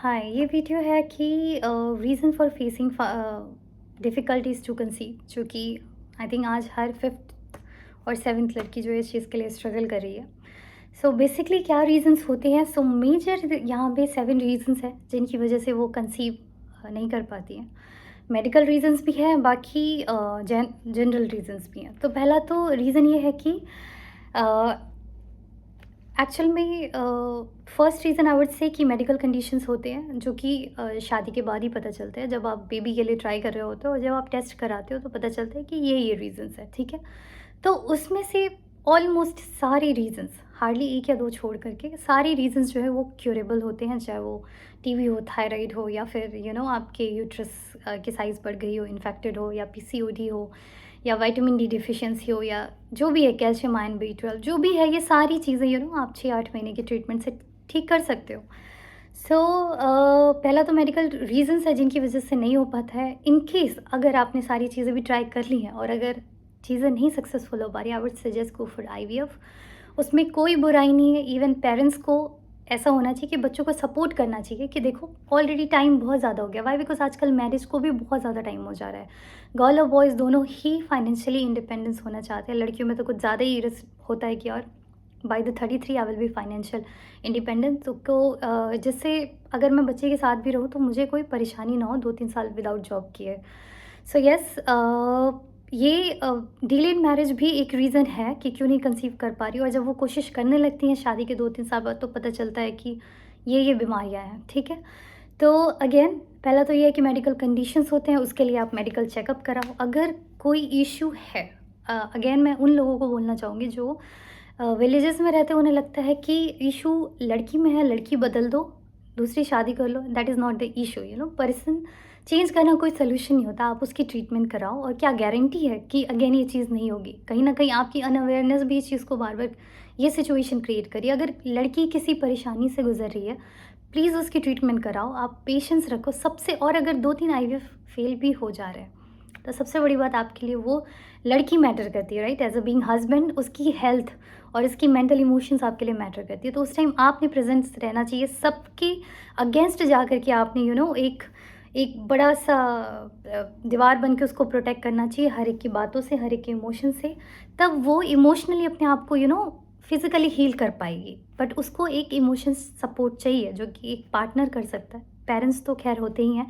हाँ, ये वीडियो है कि reason for facing difficulties to conceive, जो कि आई थिंक आज हर 5th और 7th लड़की जो है इस चीज़ के लिए स्ट्रगल कर रही है। सो बेसिकली क्या रीज़न्स होते हैं? सो मेजर यहाँ पे 7 रीज़न्स हैं जिनकी वजह से वो कंसीव नहीं कर पाती हैं। मेडिकल रीज़न्स भी हैं, बाकी जनरल रीज़न्स भी हैं। तो पहला तो रीज़न ये है कि अ, एक्चुअल में first reason I would say कि मेडिकल कंडीशंस होते हैं जो कि शादी के बाद ही पता चलते हैं, जब आप बेबी के लिए ट्राई कर रहे होते हो और जब आप टेस्ट कराते हो तो पता चलता है कि ये रीज़न्स है, ठीक है। तो उसमें से ऑलमोस्ट सारे रीज़न्स, हार्डली एक या दो छोड़ करके सारे रीज़न्स जो है वो क्यूरेबल होते हैं, चाहे वो टीबी हो, थायराइड हो, या फिर आपके यूट्रस की साइज़ बढ़ गई हो, इन्फेक्टेड हो, या पीसीओडी हो, या विटामिन डी डिफिशिएंसी हो, या जो भी है, कैल्शियम आयन बी12, जो भी है, ये सारी चीज़ें आप 6-8 महीने के ट्रीटमेंट से ठीक कर सकते हो। सो पहला तो मेडिकल रीज़न्स है जिनकी वजह से नहीं हो पाता है। इन केस अगर आपने सारी चीज़ें भी ट्राई कर ली हैं और अगर चीज़ें नहीं सक्सेसफुल हो पा रही, I would suggest go for IVF. उसमें कोई बुराई नहीं है। इवन पेरेंट्स को ऐसा होना चाहिए कि बच्चों को सपोर्ट करना चाहिए कि देखो ऑलरेडी टाइम बहुत ज़्यादा हो गया। वाई? बिकॉज आजकल मैरिज को भी बहुत ज़्यादा टाइम हो जा रहा है। गर्ल और बॉयज़ दोनों ही फाइनेंशियली इंडिपेंडेंस होना चाहते हैं। लड़कियों में तो कुछ ज़्यादा ही रिस्क होता है कि और by the 33 I will be financial independent. तो जिससे अगर मैं बच्चे के साथ भी रहूँ तो मुझे कोई परेशानी ना हो 2-3 साल विदाउट जॉब किए। सो यस, ये डिलेड मैरिज भी एक रीज़न है कि क्यों नहीं कंसीव कर पा रही, और जब वो कोशिश करने लगती हैं शादी के 2-3 साल बाद तो पता चलता है कि ये बीमारियाँ हैं, ठीक है। तो अगेन पहला तो ये है कि मेडिकल कंडीशंस होते हैं, उसके लिए आप मेडिकल चेकअप कराओ। अगर कोई इशू है, अगेन मैं उन लोगों को बोलना चाहूँगी जो विलेजेस में रहते हैं, उन्हें लगता है कि इशू लड़की में है, लड़की बदल दो, दूसरी शादी कर लो। That is not the issue. Person change करना कोई सोल्यूशन नहीं होता। आप उसकी ट्रीटमेंट कराओ, और क्या गारंटी है कि अगेन ये चीज़ नहीं होगी। कहीं ना कहीं आपकी अनअवेयरनेस भी इस चीज़ को बार बार ये सिचुएशन क्रिएट करिए। अगर लड़की किसी परेशानी से गुजर रही है, प्लीज़ उसकी ट्रीटमेंट कराओ, आप पेशेंस रखो सबसे। और अगर 2-3 आईवीएफ फेल भी हो जा रहे हैं तो सबसे बड़ी बात आपके लिए वो लड़की मैटर करती है, right? As a being husband उसकी हेल्थ और इसकी मेंटल इमोशंस आपके लिए मैटर करती है। तो उस टाइम आपने प्रेजेंस रहना चाहिए। सबके अगेंस्ट जा कर के आपने एक एक बड़ा सा दीवार बन के उसको प्रोटेक्ट करना चाहिए, हर एक की बातों से, हर एक के इमोशन से। तब वो इमोशनली अपने आप को फिजिकली हील कर पाएगी। बट उसको एक इमोशन सपोर्ट चाहिए जो कि एक पार्टनर कर सकता है। पेरेंट्स तो खैर होते ही हैं,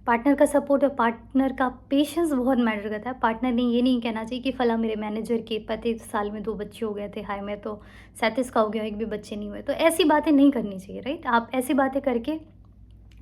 पार्टनर का सपोर्ट और पार्टनर का पेशेंस बहुत मैटर करता है। पार्टनर ने ये नहीं कहना चाहिए कि फला मेरे मैनेजर के 35 साल में 2 बच्चे हो गए थे, हाय मैं तो 37 का हो गया, एक भी बच्चे नहीं हुए। तो ऐसी बातें नहीं करनी चाहिए, राइट? आप ऐसी बातें करके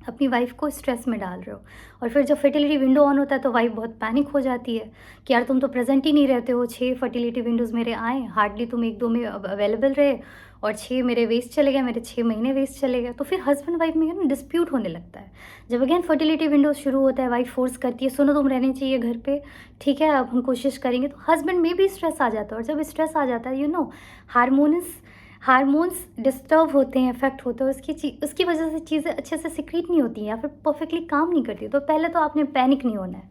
अपनी वाइफ को स्ट्रेस में डाल रहे हो। और फिर जब फर्टिलिटी विंडो ऑन होता है तो वाइफ बहुत पैनिक हो जाती है कि यार तुम तो प्रेजेंट ही नहीं रहते हो। 6 फर्टिलिटी विंडोज़ मेरे आए, हार्डली तुम 1-2 में अवेलेबल रहे, और 6 मेरे वेस्ट चले गए, मेरे 6 महीने वेस्ट चले गए। तो फिर हस्बैंड वाइफ में डिस्प्यूट होने लगता है। जब अगेन फर्टिलिटी विंडो शुरू होता है, वाइफ फोर्स करती है, सुनो तुम रहने चाहिए घर पे, ठीक है अब हम कोशिश करेंगे, तो हस्बैंड में भी स्ट्रेस आ जाता है। और जब स्ट्रेस आ जाता है, हारमोन्स हार्मोन्स डिस्टर्ब होते हैं, इफेक्ट होता है, उसकी वजह से चीज़ें अच्छे से सिक्रीट नहीं होती हैं या फिर परफेक्टली काम नहीं करती। तो पहले तो आपने पैनिक नहीं होना है।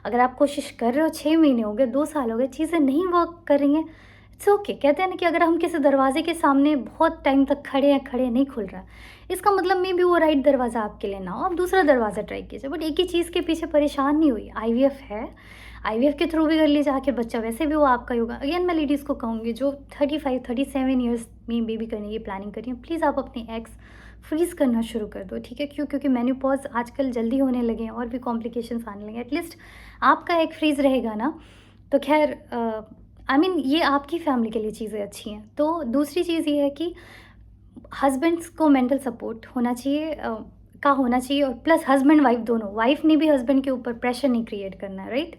अगर आप कोशिश कर रहे हो, 6 महीने हो गए, 2 साल हो गए, चीज़ें नहीं वर्क कर रही हैं, इट्स ओके। कहते हैं ना कि अगर हम किसी दरवाजे के सामने बहुत टाइम तक खड़े हैं, खड़े नहीं खुल रहा, इसका मतलब में भी वो राइट दरवाज़ा आपके लिए ना हो, आप दूसरा दरवाज़ा ट्राई कीजिए। बट एक ही चीज़ के पीछे परेशान नहीं हुई। आईवीएफ है, आईवीएफ के थ्रू भी कर लीजिए, आके बच्चा वैसे भी वो आपका ही होगा। अगेन मैं लेडीज़ को कहूँगी जो 35-37 ईयर्स में बेबी करने की प्लानिंग करी है, प्लीज़ आप अपने एग्स फ्रीज़ करना शुरू कर दो, ठीक है? क्योंकि मेनोपॉज़ आजकल जल्दी होने लगे हैं और भी कॉम्प्लिकेशंस आने लगे। एटलीस्ट आपका एग फ्रीज़ रहेगा ना, तो खैर आई मीन ये आपकी फैमिली के लिए चीज़ें अच्छी हैं। तो दूसरी चीज़ ये है कि हस्बैंड्स को मेंटल सपोर्ट होना चाहिए, होना चाहिए, और प्लस हस्बैंड वाइफ दोनों, वाइफ ने भी हस्बैंड के ऊपर प्रेशर नहीं क्रिएट करना है, राइट?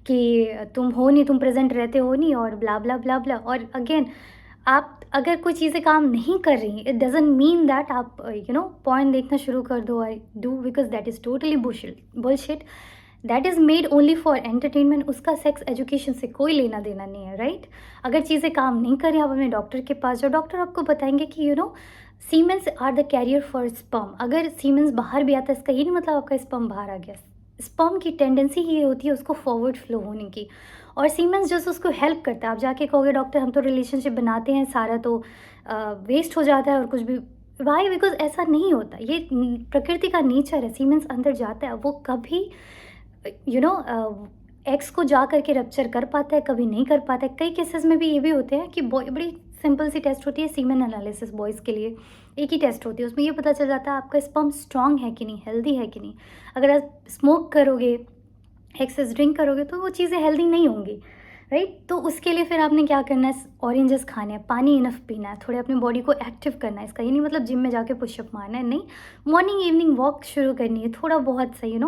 कि तुम हो नहीं, तुम प्रेजेंट रहते हो नहीं, और ब्ला ब्ला ब्ला ब्ला। और अगेन आप अगर कोई चीज़ें काम नहीं कर रही, इट डजेंट मीन दैट आप पॉइंट देखना शुरू कर दो और do, because that is totally bullshit. That is made only for entertainment. उसका सेक्स एजुकेशन से कोई लेना देना नहीं है, राइट? अगर चीज़ें काम नहीं करें, आप अपने डॉक्टर के पास जाओ, डॉक्टर आपको बताएंगे कि semens are the carrier for sperm. अगर सीमेंस बाहर भी आता है, इसका ये नहीं मतलब आपका स्पर्म बाहर आ गया। स्पर्म की टेंडेंसी ये होती है उसको फॉरवर्ड फ्लो होने की, और सीमेंस जस्ट उसको हेल्प करता है। आप जाके कहोगे डॉक्टर हम तो रिलेशनशिप बनाते हैं, सारा तो वेस्ट हो जाता है और कुछ भी वाई? बिकॉज़ ऐसा नहीं होता, ये प्रकृति का नेचर है, सीमेंस अंदर जाता है, वो कभी एग्स को जा करके रप्चर कर पाता है, कभी नहीं कर पाता है। कई केसेस में भी ये भी होते हैं कि बॉय बड़ी सिंपल सी टेस्ट होती है, सीमेन एनालिसिस बॉयज़ के लिए एक ही टेस्ट होती है, उसमें ये पता चल जाता है आपका स्पर्म स्ट्रॉन्ग है कि नहीं, हेल्दी है कि नहीं। अगर आप स्मोक करोगे, एक्सेस ड्रिंक करोगे तो वो चीज़ें हेल्दी नहीं होंगी, राइट? तो उसके लिए फिर आपने क्या करना है, ऑरेंजेस खाने हैं, पानी इनफ पीना है, थोड़े अपने बॉडी को एक्टिव करना है। इसका ये नहीं मतलब जिम में जाके पुशअप मारना है, नहीं। मॉर्निंग इवनिंग वॉक शुरू करनी है, थोड़ा बहुत सही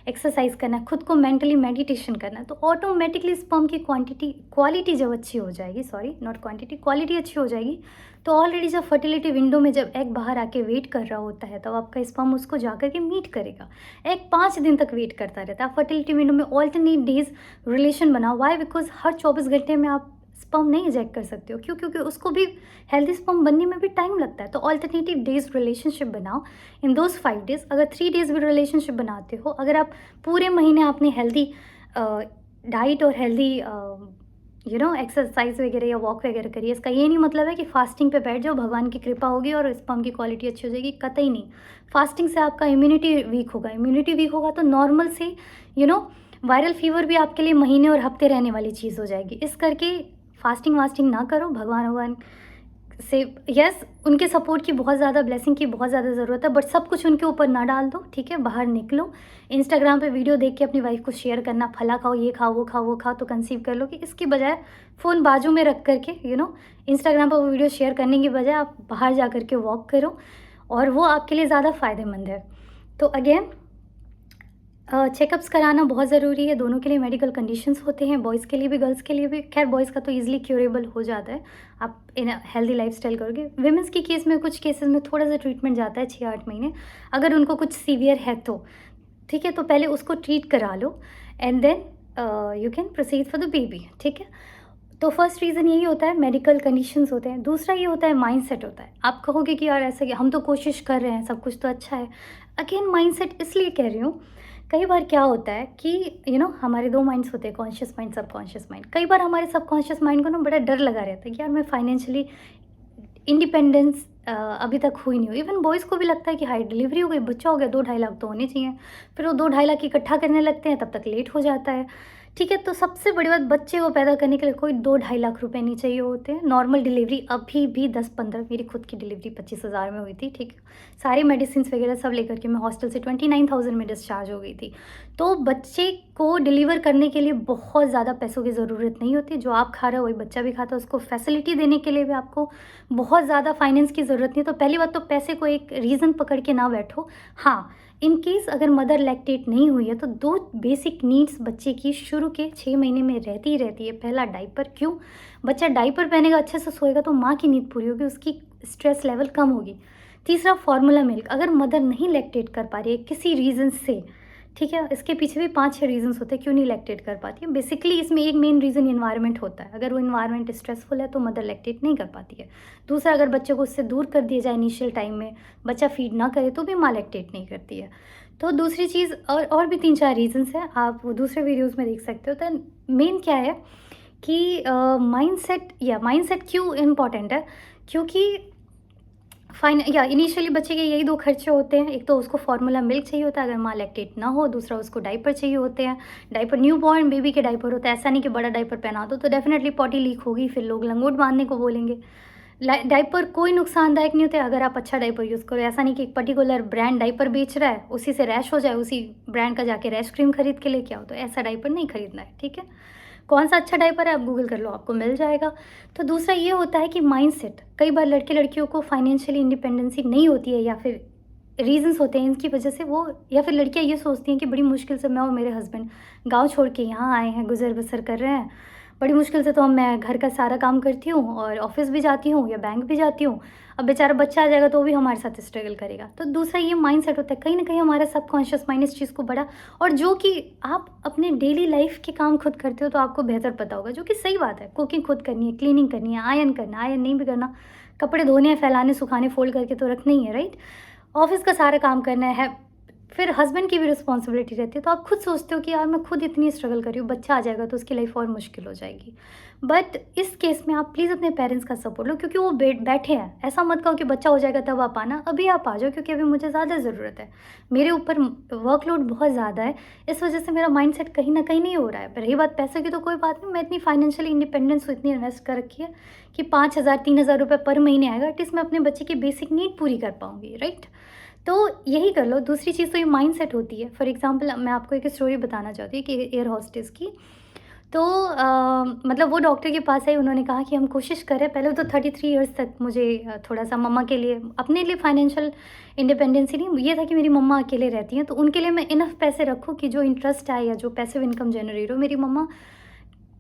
एक्सरसाइज करना है, खुद को मेंटली मेडिटेशन करना है, तो ऑटोमेटिकली स्पर्म की क्वालिटी जब अच्छी हो जाएगी, सॉरी नॉट क्वांटिटी, क्वालिटी अच्छी हो जाएगी, तो ऑलरेडी जब फर्टिलिटी विंडो में जब एग बाहर आके वेट कर रहा होता है, तब आपका स्पर्म उसको जा कर के मीट करेगा। एग 5 दिन तक वेट करता रहता है। आप फर्टिलिटी विंडो में ऑल्टरनेट डेज रिलेशन बनाओ। वाई? बिकॉज हर 24 घंटे में आप स्पर्म नहीं इजेक्ट कर सकते हो। क्यों? क्योंकि उसको भी हेल्दी स्पर्म बनने में भी टाइम लगता है। तो ऑल्टरनेटिव डेज रिलेशनशिप बनाओ इन दोज 5 डेज। अगर 3 डेज भी रिलेशनशिप बनाते हो, अगर आप पूरे महीने आपने हेल्दी डाइट और हेल्दी एक्सरसाइज वगैरह या वॉक वगैरह करिए। इसका ये नहीं मतलब है कि फास्टिंग पे बैठ जाओ, भगवान की कृपा होगी और स्पर्म की क्वालिटी अच्छी हो जाएगी, कतई नहीं। फास्टिंग से आपका इम्यूनिटी वीक होगा, इम्यूनिटी वीक होगा तो नॉर्मल से वायरल फीवर भी आपके लिए महीने और हफ्ते रहने वाली चीज़ हो जाएगी। इस करके फास्टिंग वास्टिंग ना करो, भगवान से यस उनके सपोर्ट की बहुत ज़्यादा, ब्लेसिंग की बहुत ज़्यादा ज़रूरत है, बट सब कुछ उनके ऊपर ना डाल दो, ठीक है? बाहर निकलो, इंस्टाग्राम पे वीडियो देख के अपनी वाइफ को शेयर करना, फला खाओ, ये खाओ, वो खाओ, वो खाओ, तो कंसीव कर लोगे। इसकी बजाय फ़ोन बाजू में रख करके इंस्टाग्राम पर वो वीडियो शेयर करने की बजाय आप बाहर जा कर के वॉक करो, और वो आपके लिए ज़्यादा फ़ायदेमंद है। तो अगेन चेकअप्स कराना बहुत ज़रूरी है। दोनों के लिए मेडिकल कंडीशंस होते हैं, बॉयज़ के लिए भी गर्ल्स के लिए भी। खैर बॉयज़ का तो ईजिली क्यूरेबल हो जाता है, आप इन हेल्दी लाइफस्टाइल करोगे। विमेंस की केस में कुछ केसेस में थोड़ा सा ट्रीटमेंट जाता है 6-8 महीने, अगर उनको कुछ सीवियर है तो, ठीक है? तो पहले उसको ट्रीट करा लो and then you can proceed for the baby, ठीक है? तो फर्स्ट रीज़न यही होता है, मेडिकल कंडीशंस होते हैं। दूसरा ये होता है माइंडसेट होता है। आप कहोगे कि यार ऐसा कि हम तो कोशिश कर रहे हैं, सब कुछ तो अच्छा है। अगेन माइंडसेट इसलिए कह रही हूँ, कई बार क्या होता है कि हमारे 2 माइंड्स होते हैं, कॉन्शियस माइंड, सबकॉन्शियस माइंड। कई बार हमारे सबकॉन्शियस माइंड को ना बड़ा डर लगा रहता है कि यार मैं फाइनेंशियली इंडिपेंडेंस अभी तक हुई नहीं हो। इवन बॉयज़ को भी लगता है कि हाई डिलीवरी हो गई, बच्चा हो गया, 2-2.5 लाख तो होने चाहिए। फिर वो 2-2.5 लाख इकट्ठा करने लगते हैं, तब तक लेट हो जाता है, ठीक है? तो सबसे बड़ी बात, बच्चे को पैदा करने के लिए कोई 2-2.5 लाख रुपए नहीं चाहिए होते हैं। नॉर्मल डिलीवरी अभी भी 10-15, मेरी खुद की डिलीवरी 25,000 में हुई थी, ठीक है? सारी मेडिसिन वगैरह सब लेकर के मैं हॉस्टल से 29,000 में डिस्चार्ज हो गई थी। तो बच्चे को डिलीवर करने के लिए बहुत ज़्यादा पैसों की ज़रूरत नहीं होती। जो आप खा रहे हो वही बच्चा भी खाता है। उसको फैसिलिटी देने के लिए भी आपको बहुत ज़्यादा फाइनेंस की ज़रूरत नहीं है। तो पहली बात तो पैसे को एक रीज़न पकड़ के ना बैठो। हाँ, इन केस अगर मदर लैक्टेट नहीं हुई है तो 2 बेसिक नीड्स बच्चे की शुरू के 6 महीने में रहती ही रहती है। पहला डाइपर। क्यों? बच्चा डाइपर पहनेगा, अच्छे से सोएगा तो माँ की नींद पूरी होगी, उसकी स्ट्रेस लेवल कम होगी। तीसरा फॉर्मूला मिल्क। अगर मदर नहीं लैक्टेट कर पा रही है किसी रीज़न से, ठीक है, इसके पीछे भी 5-6 रीज़न्स होते हैं क्यों नहीं लैक्टेट कर पाती है। बेसिकली इसमें एक मेन रीज़न इन्वायरमेंट होता है। अगर वो इन्वायरमेंट स्ट्रेसफुल है तो मदर लैक्टेट नहीं कर पाती है। दूसरा, अगर बच्चे को उससे दूर कर दिया जाए इनिशियल टाइम में, बच्चा फीड ना करे तो भी माँ लैक्टेट नहीं करती है। तो दूसरी चीज़, और भी 3-4 रीज़न्स हैं, आप वो दूसरे वीडियोज़ में देख सकते हो। तो मेन क्या है कि माइंडसेट क्यों इम्पॉर्टेंट है, क्योंकि इनिशियली बच्चे के यही 2 खर्चे होते हैं। एक तो उसको फार्मूला मिल्क चाहिए होता है अगर माँ लैक्टेट ना हो, दूसरा उसको डाइपर चाहिए होते हैं। डाइपर न्यूबॉर्न बेबी के डाइपर होता है, ऐसा नहीं कि बड़ा डाइपर पहना दो तो डेफिनेटली पॉटी लीक होगी, फिर लोग लंगोट बांधने को बोलेंगे। डाइपर कोई नुकसानदायक नहीं होते अगर आप अच्छा डाइपर यूज़ करो। ऐसा नहीं कि एक पर्टिकुलर ब्रांड डाइपर बेच रहा है, उसी से रैश हो जाए, उसी ब्रांड का जाके रैश क्रीम खरीद के लेके आओ, तो ऐसा डाइपर नहीं खरीदना है, ठीक है? कौन सा अच्छा डाइपर है आप गूगल कर लो, आपको मिल जाएगा। तो दूसरा ये होता है कि माइंडसेट। कई बार लड़के लड़कियों को फाइनेंशियली इंडिपेंडेंसी नहीं होती है, या फिर रीजंस होते हैं इनकी वजह से वो, या फिर लड़कियां ये सोचती हैं कि बड़ी मुश्किल से मैं और मेरे हस्बैंड गांव छोड़ के यहाँ आए हैं, गुजर बसर कर रहे हैं, बड़ी मुश्किल से तो मैं घर का सारा काम करती हूँ और ऑफिस भी जाती हूँ या बैंक भी जाती हूँ, अब बेचारा बच्चा आ जाएगा तो वो भी हमारे साथ स्ट्रगल करेगा। तो दूसरा ये माइंडसेट होता है, कहीं ना कहीं हमारा सबकॉन्शियस माइंड इस चीज़ को बड़ा, और जो कि आप अपने डेली लाइफ के काम खुद करते हो तो आपको बेहतर पता होगा, जो कि सही बात है। कुकिंग खुद करनी है, क्लीनिंग करनी है, आयरन करना है, आयरन नहीं भी करना, कपड़े धोने हैं, फैलाने, सुखाने, फोल्ड करके तो रखने ही है, राइट? ऑफिस का सारा काम करना है, फिर हस्बैंड की भी रिस्पॉन्सिबिलिटी रहती है। तो आप खुद सोचते हो कि यार मैं खुद इतनी स्ट्रगल कर रही हूँ, बच्चा आ जाएगा तो उसकी लाइफ और मुश्किल हो जाएगी। बट इस केस में आप प्लीज़ अपने पेरेंट्स का सपोर्ट लो, क्योंकि वो बैठे हैं। ऐसा मत कहो कि बच्चा हो जाएगा तब आप आना, अभी आप आ जाओ, क्योंकि अभी मुझे ज़्यादा ज़रूरत है। मेरे ऊपर वर्कलोड बहुत ज़्यादा है, इस वजह से मेरा माइंडसेट कहीं न कहीं नहीं हो रहा है। रही बात पैसे की तो कोई बात नहीं, मैं इतनी फाइनेंशियली इंडिपेंडेंस हूँ, इतनी इन्वेस्ट कर रखी है कि 5,000 3,000 रुपये पर महीने आएगा, एटलीस्ट मैं अपने बच्चे की बेसिक नीड पूरी कर पाऊँगी, राइट? तो यही कर लो। दूसरी चीज़ तो ये माइंडसेट होती है। फॉर एग्ज़ाम्पल मैं आपको एक स्टोरी बताना चाहती हूँ कि एयर होस्टेस की। तो मतलब वो डॉक्टर के पास आई, उन्होंने कहा कि हम कोशिश करें, पहले तो 33 इयर्स तक मुझे थोड़ा-सा मम्मा के लिए, अपने लिए फाइनेंशियल इंडिपेंडेंस ही नहीं, ये था कि मेरी मम्मा अकेले रहती हैं, तो उनके लिए मैं इनफ पैसे रखूँ कि जो इंटरेस्ट आए या जो पैसिव इनकम जनरेट हो, मेरी मम्मा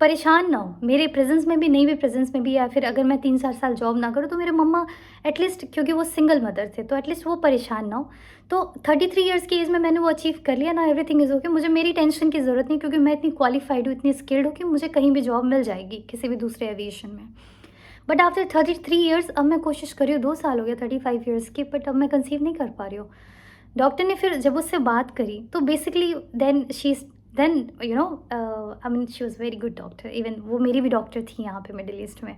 परेशान ना हो, मेरे प्रेज़ेंस में भी, नहीं भी प्रेज़ेंस में भी, या फिर अगर मैं 3-4 साल जॉब ना करूँ तो मेरे मम्मा एटलीस्ट, क्योंकि वो सिंगल मदर थे, तो एटलीस्ट वो परेशान ना हो। तो 33 इयर्स की एज में मैंने वो अचीव कर लिया ना, एवरीथिंग इज़ ओके। मुझे मेरी टेंशन की ज़रूरत नहीं, क्योंकि मैं इतनी क्वालिफ़ाइड हूँ, इतनी स्किल्ड हूँ कि मुझे कहीं भी जॉब मिल जाएगी, किसी भी दूसरे एविएशन में। बट आफ्टर 33 इयर्स अब मैं कोशिश कर रही हूँ, 2 साल हो गया 35 इयर्स की, बट अब मैं कंसीव नहीं कर पा रही हूँ। डॉक्टर ने फिर जब उससे बात करी, तो basically then you know I mean she was very good doctor, even वो मेरी भी डॉक्टर थी यहाँ पे मिडल ईस्ट में।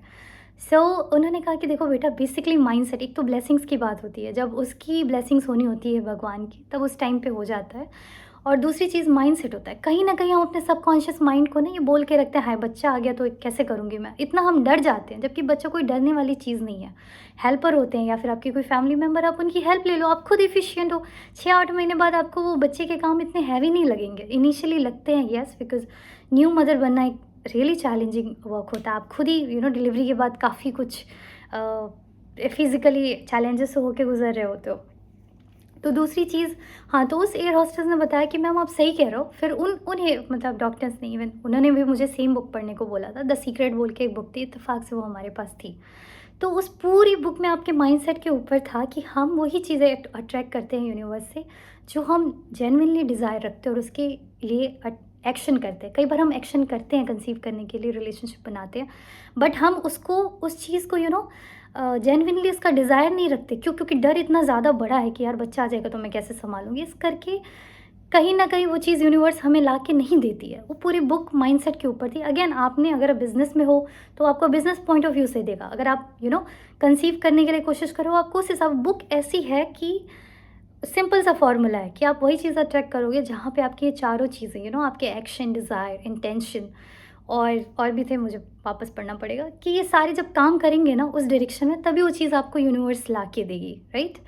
सो उन्होंने कहा कि देखो बेटा, बेसिकली माइंडसेट, एक तो ब्लेसिंग्स की बात होती है, जब उसकी ब्लेसिंग्स होनी होती है भगवान की, तब उस टाइम पे हो जाता है। और दूसरी चीज़ माइंडसेट होता है। कहीं न कहीं हम अपने सबकॉन्शियस माइंड को ना ये बोल के रखते हैं, हाय बच्चा आ गया तो कैसे करूँगी मैं? इतना हम डर जाते हैं, जबकि बच्चा कोई डरने वाली चीज़ नहीं है। हेल्पर होते हैं या फिर आपके कोई फैमिली मेंबर, आप उनकी हेल्प ले लो, आप खुद एफिशिएंट हो। 6-8 महीने बाद आपको वो बच्चे के काम इतने हैवी नहीं लगेंगे। इनिशियली लगते हैं, येस, बिकॉज़ न्यू मदर बनना एक रियली चैलेंजिंग वर्क होता है। आप खुद ही डिलीवरी के बाद काफ़ी कुछ फिज़िकली चैलेंजेस से होके गुज़र रहे होते हो। तो दूसरी चीज़, हाँ, तो उस एयर होस्टेस ने बताया कि मैम आप सही कह रहे हो। फिर उन्हें, मतलब डॉक्टर्स ने, इवन उन्होंने भी मुझे सेम बुक पढ़ने को बोला था। द सीक्रेट बोल के एक बुक थी, इत्तेफाक से वो हमारे पास थी। तो उस पूरी बुक में आपके माइंडसेट के ऊपर था कि हम वही चीज़ें अट्रैक्ट करते हैं यूनिवर्स से जो हम जेन्युइनली डिज़ायर रखते हैं और उसके लिए एक्शन करते हैं। कई बार हम एक्शन करते हैं कंसीव करने के लिए, रिलेशनशिप बनाते हैं, बट हम उसको, उस चीज़ को जेन्युइनली उसका डिज़ायर नहीं रखते। क्यों? क्योंकि डर इतना ज़्यादा बड़ा है कि यार बच्चा आ जाएगा तो मैं कैसे सँभालूँगी? इस करके कहीं न कहीं वो चीज़ यूनिवर्स हमें ला के नहीं देती है। वो पूरी बुक माइंडसेट के ऊपर थी। अगेन, आपने अगर बिज़नेस में हो तो आपको बिज़नेस पॉइंट ऑफ व्यू से देगा। अगर आप कंसीव करने के लिए कोशिश करो, आपको उस हिसाब, बुक ऐसी है कि सिंपल सा फॉर्मूला है कि आप वही चीज़ अट्रैक्ट करोगे जहाँ पे आपकी ये चारों चीज़ें, आपके एक्शन, डिज़ायर, इंटेंशन और भी थे, मुझे वापस पढ़ना पड़ेगा, कि ये सारे जब काम करेंगे ना उस डायरेक्शन में, तभी वो चीज़ आपको यूनिवर्स ला के देगी, राइट?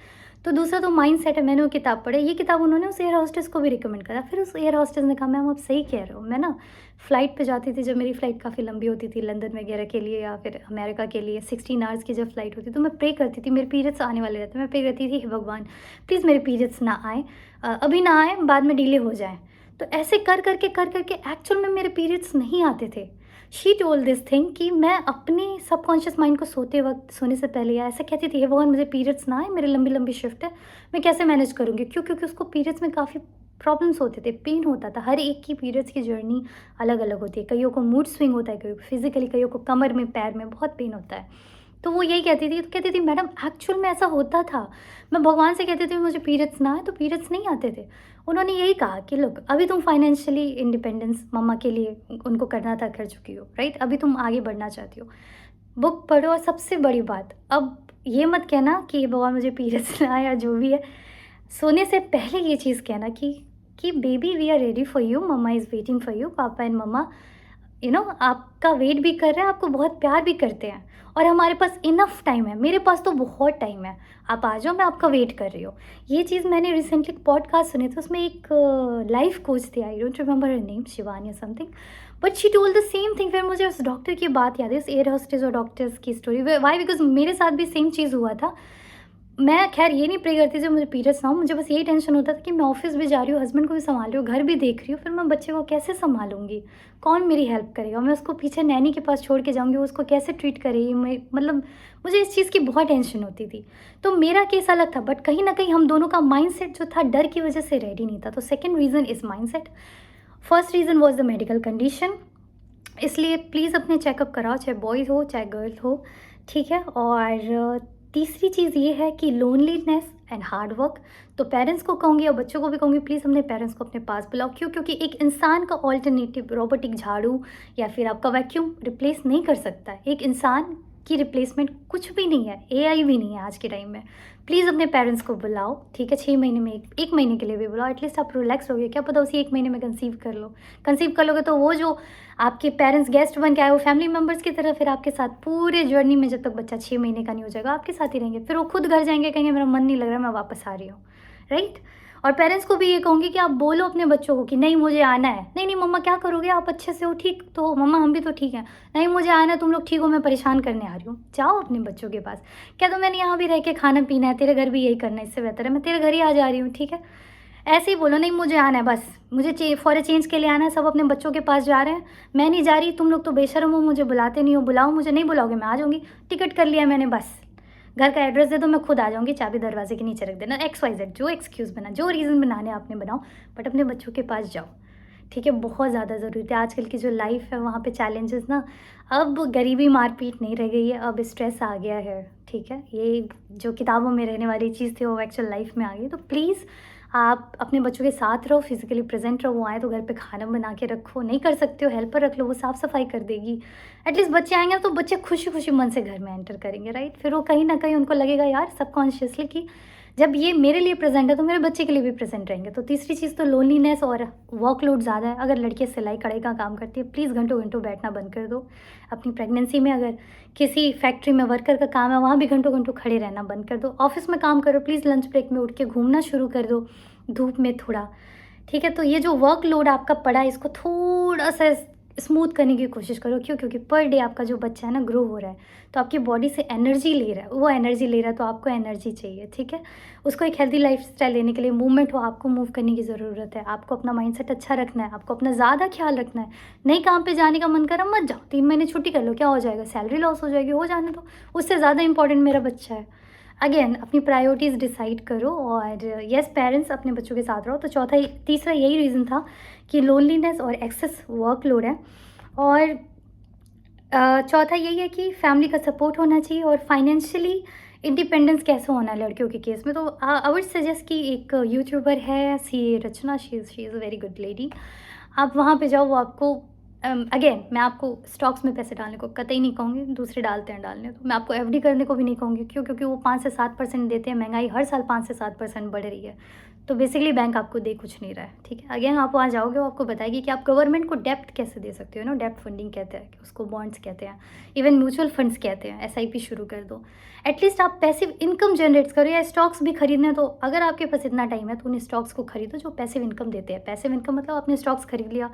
तो दूसरा तो माइंडसेट है। मैंने वो किताब पढ़ी, ये किताब उन्होंने उस एयर होस्टेस को भी रिकमेंड करा। फिर उस एयर होस्टेस ने कहा, मैम आप सही कह रहे हो। मैं ना फ़्लाइट पे जाती थी, जब मेरी फ़्लाइट काफ़ी लंबी होती थी, लंदन वगैरह के लिए या फिर अमेरिका के लिए 16 आवर्स की जब फ़्लाइट होती, तो मैं प्रे करती थी, मेरे पीरियड्स आने वाले रहते, मैं प्रे करती थी, हे भगवान प्लीज़ मेरे पीरियड्स ना आए, अभी ना आए, बाद में डिले हो जाए। तो ऐसे कर करके एक्चुअल में मेरे पीरियड्स नहीं आते थे। शी टोल्ड दिस थिंग कि मैं अपने सबकॉन्शियस माइंड को सोते वक्त, सोने से पहले या ऐसा कहती थी, हे भगवान मुझे पीरियड्स ना आए, मेरी लंबी लंबी शिफ्ट है, मैं कैसे मैनेज करूँगी? क्यों? क्योंकि उसको पीरियड्स में काफ़ी प्रॉब्लम्स होते थे, पेन होता था। हर एक की पीरियड्स की जर्नी अलग अलग होती है। कईयों को मूड स्विंग होता है, कईयों को फिजिकली, कईयों को कमर में, पैर में बहुत पेन होता है। तो वो यही कहती थी, तो कहती थी मैडम एक्चुअल में ऐसा होता था। मैं भगवान से कहती थी मुझे पीरियड्स ना आए, तो पीरियड्स नहीं आते थे। उन्होंने यही कहा कि लुक, अभी तुम फाइनेंशियली इंडिपेंडेंस मम्मा के लिए उनको करना था, कर चुकी हो, राइट? अभी तुम आगे बढ़ना चाहती हो, बुक पढ़ो। और सबसे बड़ी बात, अब ये मत कहना कि भगवान मुझे पीरियड्स ना आए या जो भी है। सोने से पहले ये चीज़ कहना कि baby we are ready for you, mama is waiting for you, papa and mama आपका वेट भी कर रहे हैं, आपको बहुत प्यार भी करते हैं, और हमारे पास इनफ टाइम है। मेरे पास तो बहुत टाइम है, आप आ जाओ, मैं आपका वेट कर रही हूँ। ये चीज़ मैंने रिसेंटली पॉडकास्ट सुने थे, उसमें एक लाइफ कोच थी, I don't remember her name, Shivani या something, but she told the same thing. फिर मुझे उस डॉक्टर की बात याद है, उस एयर होस्टेस और डॉक्टर्स की स्टोरी। वाई? बिकॉज मेरे साथ भी सेम चीज़ हुआ था। मैं खैर ये नहीं प्रे करती थी मुझे पीरियड्स ना हो, मुझे बस यही टेंशन होता था कि मैं ऑफ़िस भी जा रही हूँ, हस्बैंड को भी सँभाल रही हूँ, घर भी देख रही हूँ, फिर मैं बच्चे को कैसे सँभालूँगी? कौन मेरी हेल्प करेगा? मैं उसको पीछे नैनी के पास छोड़ के जाऊँगी, वो उसको कैसे ट्रीट करेगी? मतलब मुझे इस चीज़ की बहुत टेंशन होती थी। तो मेरा केस अलग था, बट कहीं न कहीं हम दोनों का माइंडसेट जो था, डर की वजह से रेडी नहीं था। तो second reason is mindset. First reason was the medical condition. इसलिए प्लीज़ अपने चेकअप कराओ, चाहे बॉयज़ हो चाहे गर्ल हो, ठीक है? और तीसरी चीज़ ये है कि लोनलीनेस एंड हार्ड वर्क। तो पेरेंट्स को कहूँगी और बच्चों को भी कहूँगी, प्लीज़ अपने पेरेंट्स को अपने पास बुलाओ। क्यों? क्योंकि एक इंसान का ऑल्टरनेटिव रोबोटिक झाड़ू या फिर आपका वैक्यूम रिप्लेस नहीं कर सकता है। एक इंसान की रिप्लेसमेंट कुछ भी नहीं है, एआई भी नहीं है आज के टाइम में। प्लीज़ अपने पेरेंट्स को बुलाओ, ठीक है? 6 महीने में एक महीने के लिए भी बुलाओ, एटलीस्ट आप रिलैक्स रहोगे। क्या पता उसी 1 महीने में कंसीव कर लो। कंसीव कर लोगे तो वो जो आपके पेरेंट्स गेस्ट बन के आए, वो फैमिली मेम्बर्स की तरह फिर आपके साथ पूरे जर्नी में, जब तक बच्चा 6 महीने का नहीं हो जाएगा, आपके साथ ही रहेंगे। फिर वो खुद घर जाएंगे, कहेंगे मेरा मन नहीं लग रहा, मैं वापस आ रही हूँ, राइट? और पेरेंट्स को भी ये कहूँगी कि आप बोलो अपने बच्चों को कि नहीं मुझे आना है। नहीं नहीं मम्मा क्या करोगे, आप अच्छे से हो, ठीक तो हो मम्मा, हम भी तो ठीक हैं। नहीं मुझे आना है, तुम लोग ठीक हो, मैं परेशान करने आ रही हूँ। जाओ अपने बच्चों के पास, क्या तो मैंने यहाँ भी रह के खाना पीना है, तेरे घर भी यही करना है, इससे बेहतर है मैं तेरे घर ही आ जा रही हूँ, ठीक है? ऐसे ही बोलो, नहीं मुझे आना है, बस मुझे फॉर अ चेंज के लिए आना है। सब अपने बच्चों के पास जा रहे हैं, मैं नहीं जा रही, तुम लोग तो बेशर्म हो, मुझे बुलाते नहीं हो, बुलाओ मुझे, नहीं बुलाओगे मैं आ जाऊँगी, टिकट कर लिया मैंने, बस घर का एड्रेस दे दो, मैं खुद आ जाऊँगी, चाबी दरवाजे के नीचे रख देना, XYZ जो एक्सक्यूज़ बना, जो रीज़न बनाने आपने बनाओ, बट अपने बच्चों के पास जाओ, ठीक है? बहुत ज़्यादा ज़रूरी है। आजकल की जो लाइफ है वहाँ पे चैलेंजेस ना, अब गरीबी मारपीट नहीं रह गई है, अब स्ट्रेस आ गया है, ठीक है? ये जो किताबों में रहने वाली चीज़ थी वो एक्चुअल लाइफ में आ गई। तो प्लीज़ आप अपने बच्चों के साथ रहो, फिजिकली प्रेजेंट रहो। वो आए तो घर पे खाना बना के रखो, नहीं कर सकते हो हेल्पर रख लो, वो साफ़ सफाई कर देगी। एटलीस्ट बच्चे आएंगे तो बच्चे खुशी खुशी मन से घर में एंटर करेंगे, राइट? फिर वो कहीं ना कहीं उनको लगेगा यार सबकॉन्शियसली कि जब ये मेरे लिए प्रेजेंट है तो मेरे बच्चे के लिए भी प्रेजेंट रहेंगे। तो तीसरी चीज़ तो लोनलीनेस और वर्कलोड ज़्यादा है। अगर लड़कियाँ सिलाई कढ़ाई का काम करती है, प्लीज़ घंटों घंटों बैठना बंद कर दो। अपनी प्रेगनेंसी में अगर किसी फैक्ट्री में वर्कर का काम है, वहाँ भी घंटों घंटों खड़े रहना बंद कर दो। ऑफिस में काम करो, प्लीज़ लंच ब्रेक में उठ के घूमना शुरू कर दो धूप में थोड़ा, ठीक है? तो ये जो वर्कलोड आपका पड़ा है, इसको थोड़ा सा स्मूथ करने की कोशिश करो। क्यों? क्योंकि पर डे आपका जो बच्चा है ना ग्रो हो रहा है, तो आपकी बॉडी से एनर्जी ले रहा है, वो एनर्जी ले रहा है, तो आपको एनर्जी चाहिए, ठीक है? उसको एक हेल्दी लाइफस्टाइल लेने के लिए मूवमेंट हो, आपको मूव करने की ज़रूरत है। आपको अपना माइंडसेट अच्छा रखना है, आपको अपना ज़्यादा ख्याल रखना है। नहीं काम पे जाने का मन करा, मत जाओ, 3 महीने छुट्टी कर लो, क्या हो जाएगा? सैलरी लॉस हो जाएगी, हो जाने दो। उससे ज़्यादा इंपॉर्टेंट मेरा बच्चा है। अगेन अपनी प्रायोरिटीज़ डिसाइड करो और येस पेरेंट्स अपने बच्चों के साथ रहो। तो तीसरा यही रीज़न था कि लोनलीनेस और एक्सेस वर्कलोड है। और चौथा यही है कि फैमिली का सपोर्ट होना चाहिए और फाइनेंशियली इंडिपेंडेंस कैसे होना है लड़कियों के केस में। तो आई वुड सजेस्ट कि एक यूट्यूबर है C Rachna, she is a very good lady. आप वहाँ पे जाओ, वो आपको अगेन मैं आपको स्टॉक्स में पैसे डालने को कतई नहीं कहूँगी, दूसरे डालते हैं डालने, तो मैं आपको एफडी करने को भी नहीं कहूँगी। क्यों? क्योंकि वो 5 से 7% देते हैं, महंगाई हर साल 5 से 7% बढ़ रही है, तो बेसिकली बैंक आपको दे कुछ नहीं रहा है, ठीक है? अगेन आप वहाँ जाओगे, वो आपको बताएगी कि आप गवर्नमेंट को डेप्ट कैसे दे सकते हो ना, डेप्ट फंडिंग कहते हैं, उसको बॉन्ड्स कहते हैं, इवन म्यूचुअल फंड्स कहते हैं। SIP शुरू कर दो, एटलीस्ट आप पैसिव इनकम जनरेट करो। या स्टॉक्स भी खरीदने, तो अगर आपके पास इतना टाइम है तो उन स्टॉक्स को खरीदो जो पैसिव इनकम देते हैं। पैसिव इनकम मतलब आपने स्टॉक्स खरीद लिया,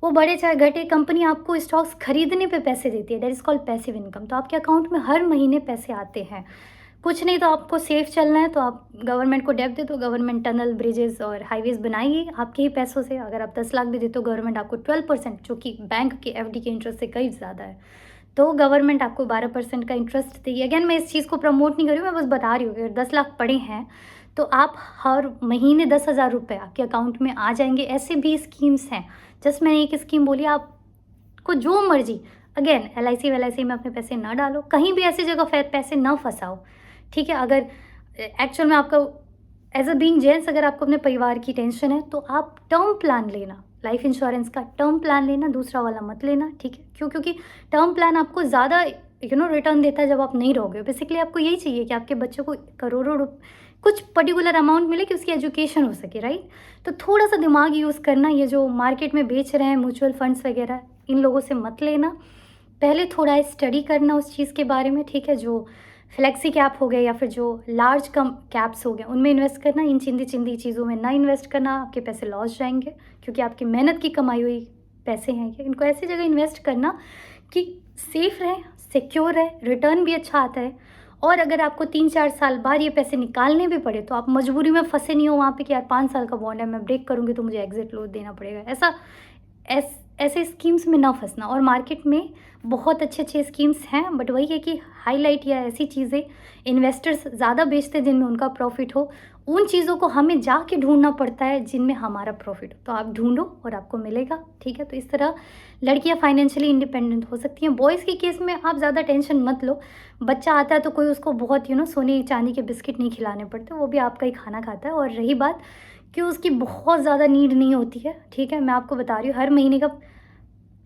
वो बढ़े चाहे घटे, कंपनी आपको स्टॉक्स खरीदने पे पैसे देती है, that is called passive income. तो आपके अकाउंट में हर महीने पैसे आते हैं। कुछ नहीं तो आपको सेफ चलना है तो आप गवर्नमेंट को डेप्ट दे दो, गवर्नमेंट टनल, ब्रिजेस और हाईवेज़ बनाएगी आपके ही पैसों से। अगर आप 10 लाख भी देते हो, गवर्नमेंट आपको 12%, जो कि बैंक के FD के इंटरेस्ट से कई ज़्यादा है, तो गवर्नमेंट आपको 12% का इंटरेस्ट देगी। अगेन मैं इस चीज़ को प्रमोट नहीं कर रही हूँ, मैं बस बता रही हूँ कि अगर 10 लाख पड़े हैं तो आप हर महीने 10,000 रुपये आपके अकाउंट में आ जाएंगे। ऐसे भी स्कीम्स हैं, जस्ट मैंने एक स्कीम बोली, आपको जो मर्जी। अगेन LIC में अपने पैसे ना डालो, कहीं भी ऐसी जगह पैसे ना फंसाओ, ठीक है? अगर एक्चुअल में आपका एज अ बीइंग जेंट्स, अगर आपको अपने परिवार की टेंशन है तो आप टर्म प्लान लेना, लाइफ इंश्योरेंस का टर्म प्लान लेना, दूसरा वाला मत लेना, ठीक है? क्यों? क्योंकि टर्म प्लान आपको ज़्यादा रिटर्न देता है जब आप नहीं रहोगे। बेसिकली आपको यही चाहिए कि आपके बच्चों को करोड़ों कुछ पर्टिकुलर अमाउंट मिले कि उसकी एजुकेशन हो सके, राइट? तो थोड़ा सा दिमाग यूज़ करना। ये जो मार्केट में बेच रहे हैं म्यूचुअल फंड्स वगैरह, इन लोगों से मत लेना। पहले थोड़ा स्टडी करना उस चीज़ के बारे में, ठीक है? जो फ्लेक्सी कैप हो गए या फिर जो लार्ज कम कैप्स हो गए, उनमें इन्वेस्ट करना। इन चिंदी चिंदी चीज़ों में ना इन्वेस्ट करना, आपके पैसे लॉस जाएंगे, क्योंकि आपकी मेहनत की कमाई हुई पैसे हैं ये। इनको ऐसी जगह इन्वेस्ट करना कि सेफ रहे, सिक्योर रहे, रिटर्न भी अच्छा आता है। और अगर आपको 3-4 साल बाद ये पैसे निकालने भी पड़े तो आप मजबूरी में फंसे नहीं हो वहाँ पे कि यार 5 साल का बॉन्ड है, मैं ब्रेक करूँगी तो मुझे एग्जिट लोन देना पड़ेगा। ऐसे स्कीम्स में ना फंसना। और मार्केट में बहुत अच्छे अच्छे स्कीम्स हैं, बट वही है कि हाईलाइट या ऐसी चीज़ें इन्वेस्टर्स ज़्यादा बेचते हैं जिनमें उनका प्रॉफिट हो, उन चीज़ों को हमें जाके ढूंढना पड़ता है जिनमें हमारा प्रॉफिट हो। तो आप ढूंढो और आपको मिलेगा, ठीक है। तो इस तरह लड़कियां फाइनेंशियली इंडिपेंडेंट हो सकती हैं। बॉयज़ के केस में आप ज़्यादा टेंशन मत लो। बच्चा आता है तो कोई उसको बहुत सोने चांदी के बिस्किट नहीं खिलाने पड़ते, वो भी आपका ही खाना खाता है। और रही बात कि उसकी बहुत ज़्यादा नीड नहीं होती है, ठीक है, मैं आपको बता रही हूँ, हर महीने का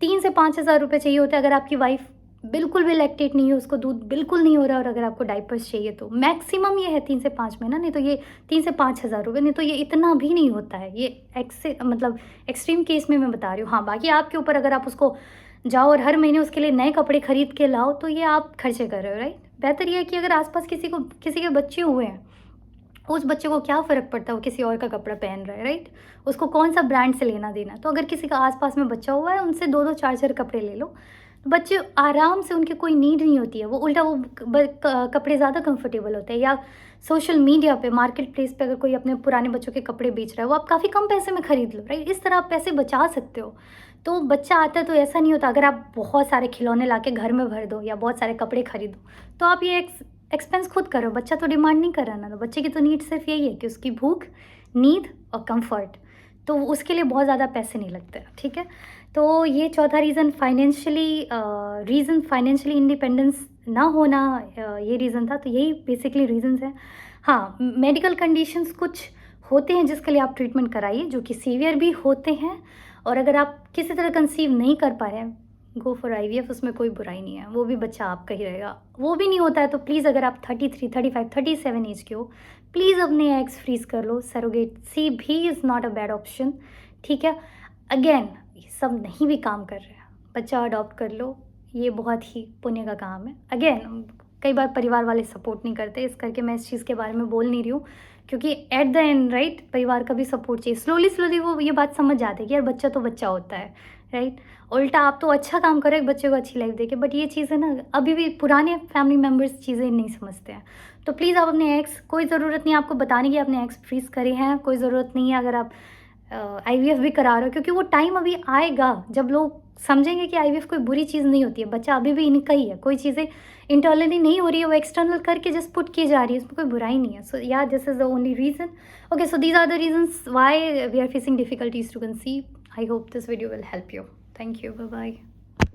3 से 5,000 रुपये चाहिए होते हैं अगर आपकी वाइफ बिल्कुल भी लैक्टेट नहीं है, उसको दूध बिल्कुल नहीं हो रहा है, और अगर आपको डायपर्स चाहिए तो मैक्सिमम ये है 3 से 5 महीना, नहीं तो ये 3 से 5,000 रुपये, नहीं तो ये इतना भी नहीं होता है। ये मतलब एक्सट्रीम केस में मैं बता रही हूँ। हाँ, बाकी आपके ऊपर, अगर आप उसको जाओ और हर महीने उसके लिए नए कपड़े खरीद के लाओ तो ये आप खर्चे कर रहे हो, राइट। बेहतर ये है कि अगर आसपास किसी के बच्चे हुए हैं, उस बच्चे को क्या फ़र्क पड़ता है वो किसी और का कपड़ा पहन रहा है, राइट? उसको कौन-सा ब्रांड से लेना देना। तो अगर किसी का आस-पास में बच्चा हुआ है, उनसे 2-2 4-4 कपड़े ले लो। तो बच्चे आराम से, उनकी कोई नीड नहीं होती है, वो उल्टा वो कपड़े ज़्यादा कंफर्टेबल होते हैं। या सोशल मीडिया पे, मार्केट प्लेस पे अगर कोई अपने पुराने बच्चों के कपड़े बेच रहा है, वो आप काफ़ी कम पैसे में खरीद लो, राइट? इस तरह आप पैसे बचा सकते हो। तो बच्चा आता है तो ऐसा नहीं होता, अगर आप बहुत सारे खिलौने लाके घर में भर दो या बहुत सारे कपड़े खरीदो, तो आप ये एक्सपेंस खुद करो। बच्चा तो डिमांड नहीं कर रहा ना, तो बच्चे की तो नीड सिर्फ यही है कि उसकी भूख, नींद और कंफर्ट, तो उसके लिए बहुत ज़्यादा पैसे नहीं लगते, ठीक है। तो ये चौथा रीज़न फाइनेंशियली इंडिपेंडेंस ना होना, ये रीज़न था। तो यही बेसिकली रीजंस हैं। हाँ, मेडिकल कंडीशंस कुछ होते हैं जिसके लिए आप ट्रीटमेंट कराइए, जो कि सीवियर भी होते हैं। और अगर आप किसी तरह कंसीव नहीं कर पा रहे हैं, गो फॉर आईवीएफ, उसमें कोई बुराई नहीं है, वो भी बच्चा आपका ही रहेगा। वो भी नहीं होता है तो प्लीज़, अगर आप 33, 35, 37 एज के हो, प्लीज़ अपने एग्स फ्रीज़ कर लो। सरोगेसी भी is not a bad option, ठीक है। अगेन, ये सब नहीं भी काम कर रहे हैं, बच्चा अडॉप्ट कर लो, ये बहुत ही पुण्य का काम है। अगेन, कई बार परिवार वाले सपोर्ट नहीं करते, इस करके मैं इस चीज़ के बारे में बोल नहीं रही हूँ, क्योंकि एट द एंड, राइट, परिवार का भी सपोर्ट चाहिए। स्लोली वो ये बात समझ जाते हैं कि यार बच्चा तो बच्चा होता है, राइट। उल्टा आप तो अच्छा काम करो एक बच्चे को अच्छी लाइफ देके, बट ये चीज़ें ना अभी भी पुराने फैमिली मेम्बर्स चीज़ें नहीं समझते हैं। तो प्लीज़ आप अपने एक्स, कोई ज़रूरत नहीं है आपको बताने की अपने एक्स फ्रीज़ करे हैं, कोई ज़रूरत नहीं है अगर आप आईवीएफ भी करा रहे हो, क्योंकि वो टाइम अभी आएगा जब लोग समझेंगे कि आईवीएफ कोई बुरी चीज़ नहीं होती है। बच्चा अभी भी इनका ही है, कोई चीज़ें इंटरनली नहीं हो रही है, वो एक्सटर्नल करके जस्ट पुट की जा रही है, इसमें कोई बुराई नहीं है। So yeah this is the only reason. Okay, so these are the reasons why we are facing difficulties to conceive. I hope this video will help you. Thank you. Bye bye.